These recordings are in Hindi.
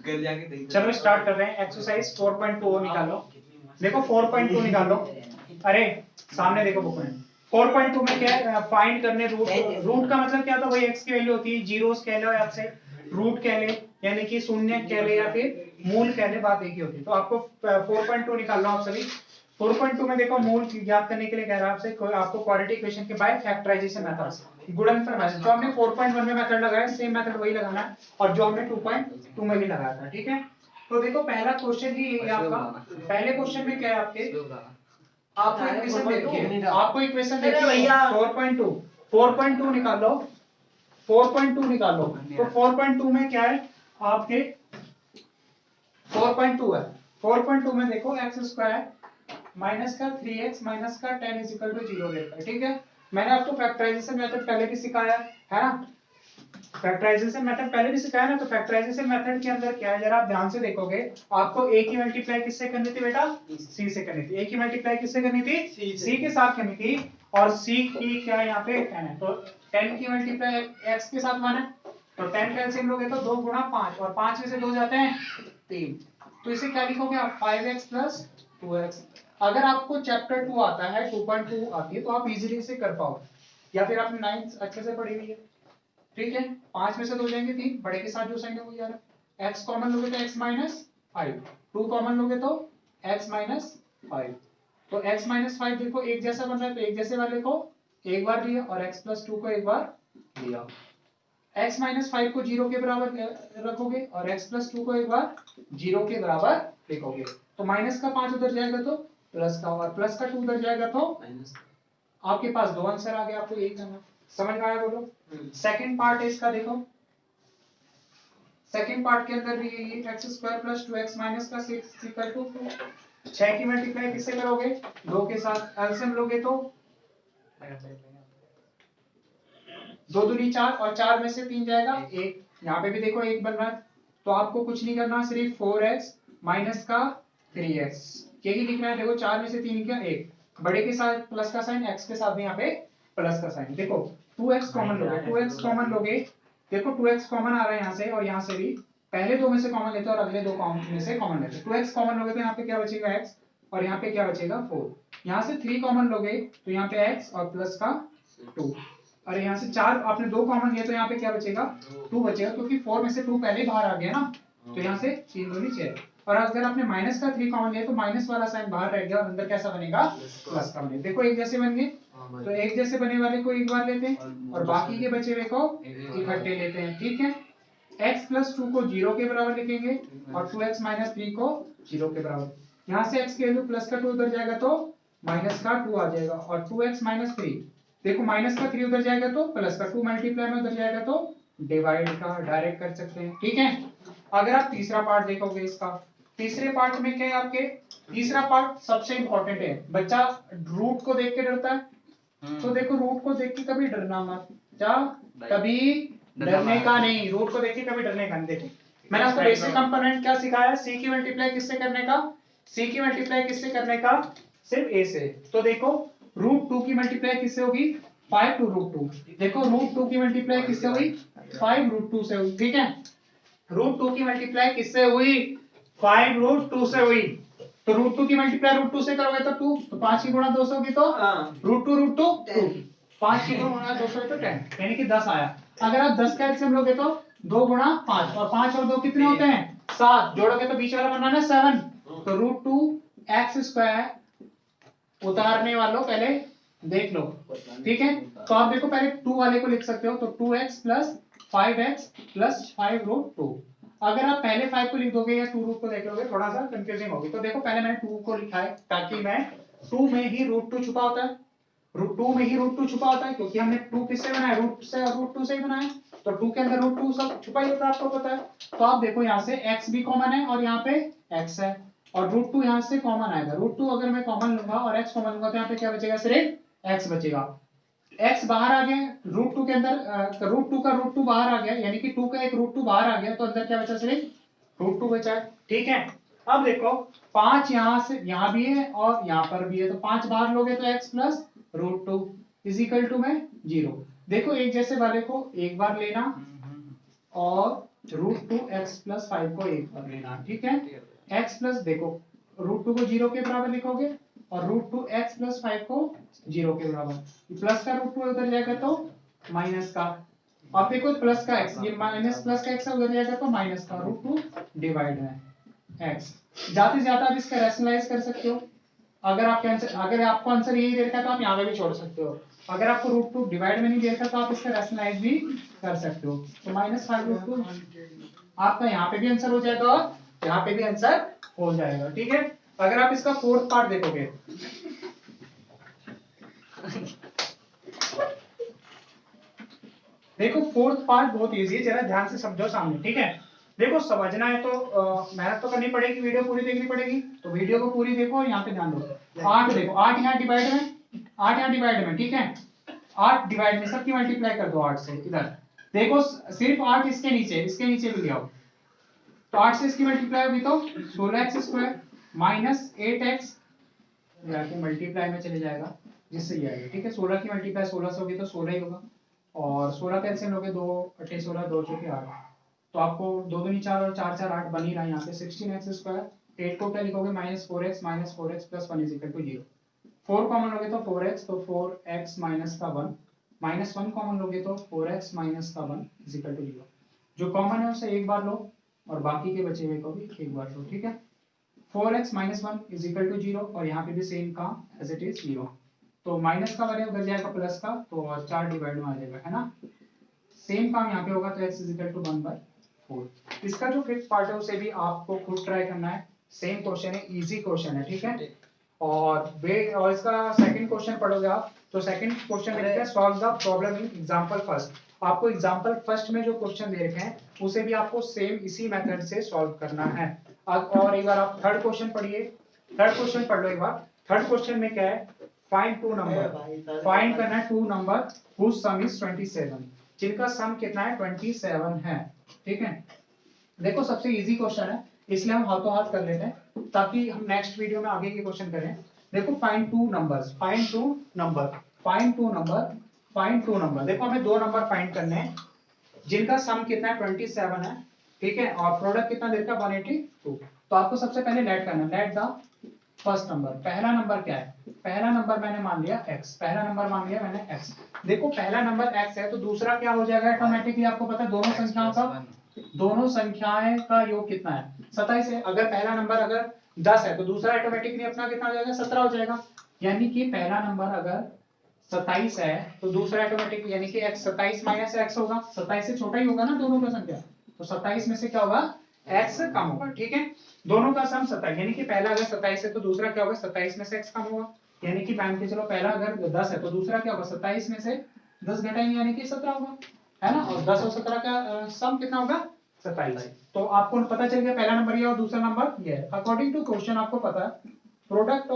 चलो स्टार्ट कर रहे हैं। एक्सरसाइज 4.2 निकालो। देखो 4.2 निकालो। अरे सामने देखो बुक में 4.2 में क्या है, फाइंड करने रूट। रूट का मतलब क्या था, वही एक्स की वैल्यू होती है। जीरोस कह लो या आपसे रूट कह ले, यानी कि शून्य कह ले या फिर मूल कह ले, बात एक ही होती है। तो आपको 4.2 निकालना आप सभी। 4.2 में देखो मूल ज्ञात करने के लिए कह रहा है आपसे, आपको क्वाड्रेटिक इक्वेशन के बाय फैक्टराइजेशन मेथड, गुणनफल मेथड। जो हमने 4.1 में मेथड लगाया सेम मेथड वही लगाना है, और जो हमने 2.2 में भी लगाया था। ठीक है, तो देखो पहला क्वेश्चन ही यही आपका। पहले क्वेश्चन में क्या है आपके, आपको इक्वेशन दे रखी है, आपको इक्वेशन दे रखी है 4.2। 4.2 निकालो, 4.2 निकालो। तो 4.2 में क्या है आपके, 4.2 है। 4.2 में देखो एक्स स्क्वायर माइनस का 3x माइनस का 10 इज इक्वल टू 0 देता है। ठीक है, मैंने आपको फैक्टराइजेशन मेथड पहले भी सिखाया है ना, फैक्टराइजेशन मेथड पहले भी सिखाया ना। तो फैक्टराइजेशन मेथड के अंदर क्या है, जरा आप ध्यान से देखोगे, आपको a की मल्टीप्लाई किससे करनी थी बेटा, c से करनी थी। a की मल्टीप्लाई किससे करनी थी, c के साथ करनी थी, और c की क्या यहाँ पे 10 है, तो 10 की मल्टीप्लाई x के साथ 1 है, तो 10 कैलसियम लोगे तो 2 गुणा 5, और 5 में से 2 जाते हैं 3, तो इसे क्या लिखोगे आप 5x प्लस 2x। अगर आपको चैप्टर 2 आता है, 2.2 आती है, तो आप इजीली इसे कर पाओगे, या फिर आपने 9 अच्छे से पढ़ी हुई है। ठीक है, 5 में से 2 जाएंगे 3, बड़े के साथ जो साइन है वो यार, x कॉमन लोगे तो x माइनस 5, 2 कॉमन लोगे तो x माइनस 5, तो x माइनस 5 देखो एक जैसा बन रहा है, तो एक जैसे वाले को एक बार लिया और x प्लस 2 को एक बार लिया। x माइनस 5 को 0 के बराबर रखोगे और x प्लस 2 को एक बार 0 के बराबर लिखोगे, तो माइनस का 5 उधर जाएगा तो प्लस का, और प्लस का 2 उधर जाएगा तो माइनस। आपके पास दो आंसर आ गए, आपको यही करना। समझ में आया बोलो। सेकंड पार्ट है इसका, देखो सेकंड पार्ट के अंदर भी यही x square plus 2x minus का 6 इक्वल टू 6 की मल्टीप्लाई किससे करोगे, 2 के साथ, एलसीएम लोगे तो 2 दूनी 4, और 4 में से 3 जाएगा 1, यहाँ पे भी देखो 1 बन रहा है, तो आपको कुछ नहीं करना, सिर्फ 4x माइनस का 3x यही लिखना है। देखो 4 में से 3 क्या 1, बड़े के साथ प्लस का साइन, x के साथ भी यहाँ पे प्लस का साइन। देखो 2x कॉमन लोगे, 2x कॉमन लोगे, देखो 2x कॉमन आ रहा है यहाँ से और यहाँ से भी, पहले दो में से कॉमन लेते हो और अगले दो में से कॉमन लेते हो। 2x कॉमन लोगे तो यहाँ पे क्या बचेगा x, और यहाँ पे क्या बचेगा 4। यहाँ से 3 कॉमन लोगे तो यहाँ पे x और प्लस का 2, और यहाँ से 4 आपने 2 कॉमन लिया तो यहाँ पे क्या बचेगा 2 बचेगा, क्योंकि 4 में से 2 पहले बाहर आ गया ना, तो यहाँ से 3 दूनी 6। और अगर आपने माइनस का 3 कॉमन लिया तो माइनस वाला साइन बाहर रह गया और अंदर कैसा बनेगा प्लस का बनेगा। देखो एक जैसे बन गए, तो एक जैसे बने वाले को एक बार लेते हैं और बाकी के बचे हुए को इकट्ठे लेते हैं। ठीक है, x प्लस 2 को 0 के बराबर लिखेंगे और 2x माइनस 3 को 0 के बराबर। यहाँ से x की वैल्यू प्लस का 2 उधर जाएगा तो माइनस का 2 आ जाएगा, और 2x माइनस 3, देखो माइनस का 3 उधर जाएगा तो प्लस का 2 मल्टीप्लाई में उधर जाएगा तो डिवाइड का डायरेक्ट कर सकते हैं। ठीक है, अगर आप तीसरा पार्ट देखोगे इसका, तीसरे पार्ट में क्या है आपके, तीसरा पार्ट सबसे इंपॉर्टेंट है। बच्चा रूट को देख के डरता है, तो देखो रूट को देख के कभी डरना मत, क्या कभी डरने का नहीं, रूट को देख के कभी डरने का नहीं। देखो मैंने आपको बेसिक कंपोनेंट क्या सिखाया, सी की मल्टीप्लाई किससे करने का, सी की मल्टीप्लाई किससे करने का, सिर्फ ए से। तो देखो रूट 2 की मल्टीप्लाई किससे होगी, 5 टू रूट 2। देखो रूट 2 की मल्टीप्लाई किससे हुई, 5 रूट 2 से हुई। ठीक है, रूट 2 की मल्टीप्लाई किससे हुई, 5 रूट 2 से हुई। तो रूट 2 की मल्टीप्लाई रूट 2 से करोगे तो 2, तो 5 की गुणा 2 से होगी तो रूट 2 2, 5 की गुणा 2 से तो 10, यानी कि 10 आया। अगर आप 10 का एलसीएम लोगे तो 2 गुणा 5, और 5 और 2 कितने होते हैं 7, जोड़ोगे तो बीच वाला बनना है 7, तो रूट 2 एक्स स्क्वायर उतारने वालों पहले देख लो। ठीक है, तो आप देखो पहले 2 वाले को लिख सकते हो, तो 2x plus 5x plus 5 root 2। अगर आप पहले 5 को लिख दोगे या 2 रूट को देख लोगे थोड़ा सा कंफ्यूजिंग होगी, तो देखो पहले मैंने 2 को लिखा है ताकि मैं 2 में ही रूट 2 छुपा होता है, रूट 2 में ही रूट 2 छुपा होता है, क्योंकि हमने 2 किससे बनाया, रूट से और रूट 2 से ही बनाया, तो 2 के अंदर रूट 2 सब छुपा ही होता है, आपको पता है। तो आप देखो यहाँ से x भी कॉमन है और यहाँ पे x है, और रूट 2 यहाँ से कॉमन आएगा, रूट 2 अगर मैं कॉमन लूंगा और x कॉमन लूंगा तो यहाँ पे क्या बचेगा, सिर्फ x बचेगा। x बाहर आ गया रूट 2 के अंदर, रूट 2 का रूट 2 बाहर आ गया, यानी कि 2 का एक रूट 2 बाहर आ गया, तो अंदर क्या बचा, सिर्फ रूट 2 बचा है। ठीक है, अब देखो 5 यहाँ से यहाँ भी है और यहाँ पर भी है, तो 5 बाहर लोगे तो x plus root 2 is equal to में 0। देखो एक जैसे वाले को एक बार लेना और √2x+5 को 1 पर लेना, ठीक है। x प्लस देखो √2 को 0 के बराबर लिखोगे और √2x+5 को 0 के बराबर। प्लस का √2 उधर जाएगा तो माइनस का, अब देखो प्लस का x, ये माइनस प्लस का x उधर जाएगा तो माइनस का, √2 डिवाइड है x। जाते जाते आप इसका रैशनलाइज कर सकते हो। अगर आपको आंसर यही दे रखा है तो आप यहाँ पे भी छोड़ सकते हो। अगर आपको √2 डिवाइड में नहीं दे रखा तो आप इसका रैशनलाइज भी कर सकते हो। तो -5√2 आपका यहाँ पे भी आंसर हो जाएगा और यहाँ पे भी आंसर हो जाएगा, ठीक है। अगर आप इसका फोर्थ पार्ट देखोगे, देखो फोर्थ पार्ट बहुत इजी है, जरा ध्यान से समझो सामने, ठीक है। देखो समझना है तो मेहनत तो करनी पड़ेगी, वीडियो पूरी देखनी पड़ेगी, तो वीडियो को पूरी देखो और यहाँ पे ध्यान दो। 8 देखो, 8 यहाँ डिवाइड में, 8 यहाँ डिवाइड में, ठीक है। 8 डिवाइड में सबकी मल्टीप्लाई कर दो 8 से। इधर देखो सिर्फ 8 इसके नीचे भी ले आओ, तो 8 से इसकी मल्टीप्लाई होगी तो 16x² माइनस 8x जाके मल्टीप्लाई में चले जाएगा, जिससे ये आएगा, ठीक है। 16 की मल्टीप्लाई 16 से होगी तो 16 ही होगा, और 16 का एलसीएम लोगे 2 8 16 2 चौके 8, तो आपको 2 दूनी 4 और 4 4 8 बन ही रहा है यहाँ पे 16x²। 8 को क्या लिखोगे -4x plus 1 is equal to 0। 4 common लोगे तो 4x, तो 4x माइनस का 1, -1 कॉमन लोगे तो 4x माइनस का 1 इज इक्वल टू 0। जो कॉमन है उसे एक बार लो और बाकी के बचे हुए को भी एक बार लो, ठीक है। 4x minus 1 is equal to 0 और यहाँ पे भी सेम काम एज इट इज 0। तो माइनस का वाले उधर जाएगा प्लस का, तो 4 डिवाइड में आ जाएगा, है ना। सेम काम यहाँ पे होगा, तो x इज इक्वल टू 1/4। इसका जो फिफ्थ पार्ट है उसे भी आपको खुद ट्राई करना है। सेम क्वेश्चन है, इजी क्वेश्चन है, ठीक है। और इसका सेकंड क्वेश्चन पढ़ोगे आप, तो सेकंड क्वेश्चन लिखते हैं solve the problem in example first. आपको एग्जांपल फर्स्ट में जो क्वेश्चन दे रखे हैं उसे भी आपको सेम इसी मेथड से सॉल्व करना है। और एक बार आप थर्ड क्वेश्चन पढ़िए, थर्ड क्वेश्चन पढ़ लो एक बार। थर्ड क्वेश्चन में क्या है, फाइंड टू नंबर, फाइंड करना है 2 नंबर whose sum is 27, जिनका सम कितना है 27 है, ठीक है। देखो सबसे इजी क्वेश्चन है, इसलिए हम हाथों हाथ कर लेते हैं ताकि हम नेक्स्ट वीडियो में आगे के क्वेश्चन करें। देखो find two numbers, find two number, find two number, find two number. देखो हमें 2 नंबर फाइंड करने हैं जिनका सम कितना है 27 है, ठीक है, और प्रोडक्ट कितना देर का 182। तो आपको सबसे पहले लेट करना, लेट द फर्स्ट नंबर। पहला नंबर क्या है, पहला नंबर मैंने मान लिया x, पहला नंबर मान लिया मैंने x। देखो पहला नंबर x है तो दूसरा क्या हो जाएगा ऑटोमेटिकली, आपको पता है दोनों संख्याएं का योग कितना है 27 है। अगर पहला नंबर अगर 10 है तो दूसरा ऑटोमेटिकली अपना कितना हो जाएगा 17 हो जाएगा। यानी कि पहला नंबर अगर 27 है तो दूसरा ऑटोमेटिक यानी कि x 27 माइनस x होगा, 27 से छोटा ही होगा ना दोनों का संख्या, तो 27 में से क्या होगा x कम होगा, ठीक है। दोनों का सम 27, यानी कि पहला अगर 27 है तो दूसरा क्या होगा 27 में से x कम होगा, यानी कि मान के चलो पहला अगर 10 है तो दूसरा क्या होगा 27 में से 10 घटाएंगे यानी कि 17 होगा, है ना। और 10 और 17 का सम कितना होगा 27। तो आपको पता चल गया पहला नंबर ये और दूसरा नंबर ये है। अकॉर्डिंग टू क्वेश्चन आपको पता है प्रोडक्ट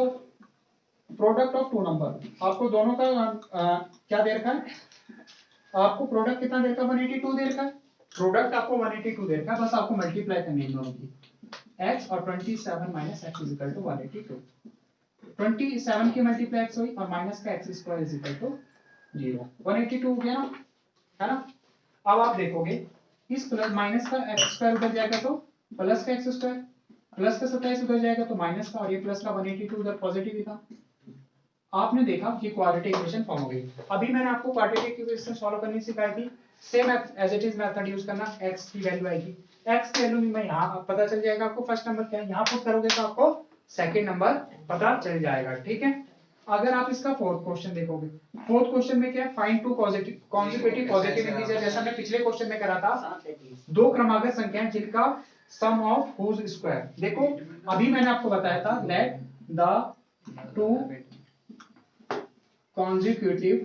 ऑफ 2 नंबर, आपको दोनों का क्या दे रखा है, आपको प्रोडक्ट कितना दे रखा है 182 दे रखा है, प्रोडक्ट आपको 182 दे रखा है, बस आपको मल्टीप्लाई करनी है दोनों की, x और 27 minus x is equal to 182। 27 की मल्टीप्लाई x हुई और माइनस का x square is equal to 0, 182 हो गया ना, है ना। अब आप देखोगे इस प्लस माइनस का x स्क्वायर उधर जाएगा तो प्लस का x स्क्वायर, प्लस का 27 उधर जाएगा तो माइनस का, और ये प्लस का 182 उधर पॉजिटिव ही था। आपने देखा कि क्वाड्रेटिक इक्वेशन फॉर्म हो गई। अभी मैंने आपको क्वाड्रेटिक इक्वेशन सॉल्व करनी सिखाई थी, same as it is method use करना। x की वैल्यू आएगी, x की वैल्यू में यहाँ पता चल जाएगा आपको फर्स्ट नंबर क्या है, यहाँ पुट करोगे तो आपको सेकंड नंबर पता चल जाएगा, ठीक है। अगर आप इसका फोर्थ क्वेश्चन देखोगे, फोर्थ क्वेश्चन में क्या है, find two positive consecutive positive integer, जैसा हमने पिछले क्वेश्चन में करा था, 2 क्रमागत संख्याएं जिनका सम ऑफ हुज स्क्वायर। देखो अभी मैंने आपको बताया था लेट द 2 consecutive,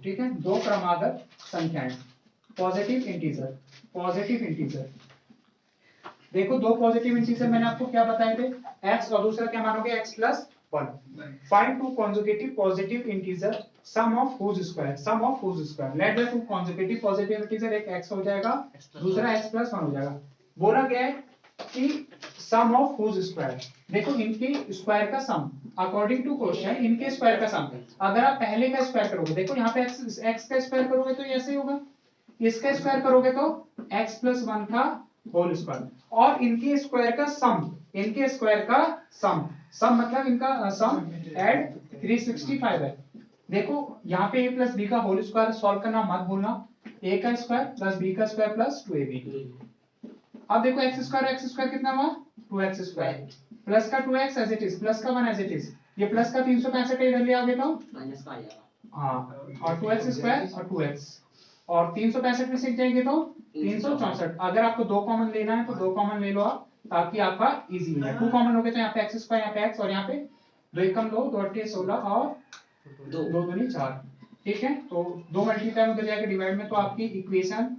ठीक है, 2 क्रमागत संख्याएं पॉजिटिव इंटीजर। देखो 2 पॉजिटिव इंटीजर मैंने आपको क्या बताए थे, x और दूसरा क्या मानोगे x plus 1। Find 2 consecutive positive integer sum of whose square, let the 2 consecutive positive integer, एक x हो जाएगा दूसरा x प्लस 1 हो जाएगा। बोला गया है कि सम ऑफ हुज स्क्वायर, देखो इनके स्क्वायर का सम, अकॉर्डिंग टू क्वेश्चन इनके स्क्वायर का सम। अगर आप पहले का स्क्वायर करोगे, देखो यहाँ पे x का स्क्वायर करोगे तो ऐसे ही होगा, इसका स्क्वायर करोगे तो x प्लस 1 का होल स्क्वायर, और इनके स्क्वायर का सम, इनके स्क्वायर का सम, सम मतलब इनका सम ऐड 365 है। देखो यहाँ पे a प्लस बी का होल स्क्वायर सॉल्व करना मत भूलना, a का स्क्वायर प्लस b का स्क्वायर प्लस 2ab। अब देखो x स्क्वायर कितना हुआ 2x स्क्वायर प्लस का 2x as it is, plus का 1 एज इट इज, ये प्लस का 365 इधर ले आओगे तो माइनस का आ जाएगा। हाँ, और 2x स्क्वायर और 2x, और 365 में से जाएंगे तो 364। अगर आपको दो कॉमन लेना है तो दो कॉमन ले लो आप, ताकि आपका इजी हो जाए। 2 कॉमन हो गए तो यहाँ पे x स्क्वायर, यहाँ पे x, और यहाँ पे 2 एकम 2, 2 अट्ठे 16 और 2 दूनी 4। ठीक है, तो 2 मल्टीप्लाई में उधर जाके डिवाइड में, तो आपकी इक्वेशन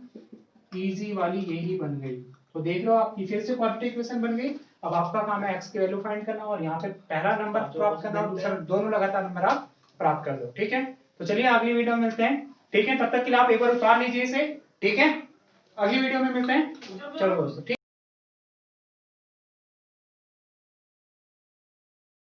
इजी वाली यही बन गई। तो देख लो आपकी फिर से क्वाड्रेटिक इक्वेशन बन गई। अब आपका काम है x की वैल्यू फाइंड करना, और यहाँ पे पहला नंबर प्राप्त करना और दूसरा, दोनों लगातार नंबर आप प्राप्त कर लो। ठीक है, तो चलिए अगली वीडियो में मिलते हैं। ठीक है, तब तक के लिए आप एक बार उतार लीजिए इसे। ठीक है, अगली वीडियो में मिलते हैं। चलो दोस्तों, ठीक।